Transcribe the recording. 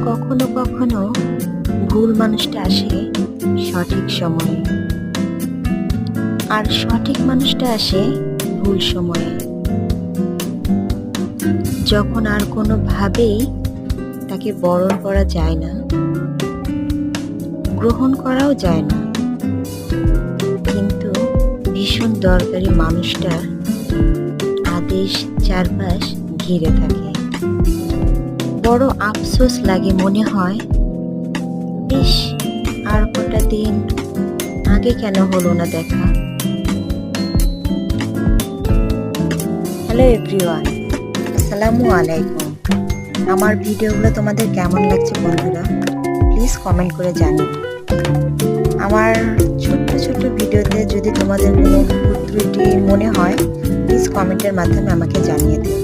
কখনো কখনো ভুল মানুষটা আসে সঠিক সময়ে, আর সঠিক মানুষটা আসে ভুল সময়ে, যখন আর কোনোভাবেই তাকে বরণ করা যায় না, গ্রহণ করাও যায় না, কিন্তু ভীষণ দরকারি মানুষটার আদেশ চারপাশ ঘিরে থাকে। বড় আফসোস লাগে, মনে হয় বেশ আর কটা দিন আগে কেন হলো না দেখা। হ্যালো এভরিওয়ান, আসসালামু আলাইকুম। আমার ভিডিওগুলো তোমাদের কেমন লাগছে বন্ধুরা, প্লিজ কমেন্ট করে জানিও। আমার ছোট্ট ছোট্ট ভিডিওতে যদি তোমাদের কোনো ভুল ত্রুটি মনে হয়, প্লিজ কমেন্টের মাধ্যমে আমাকে জানিয়ে দিও।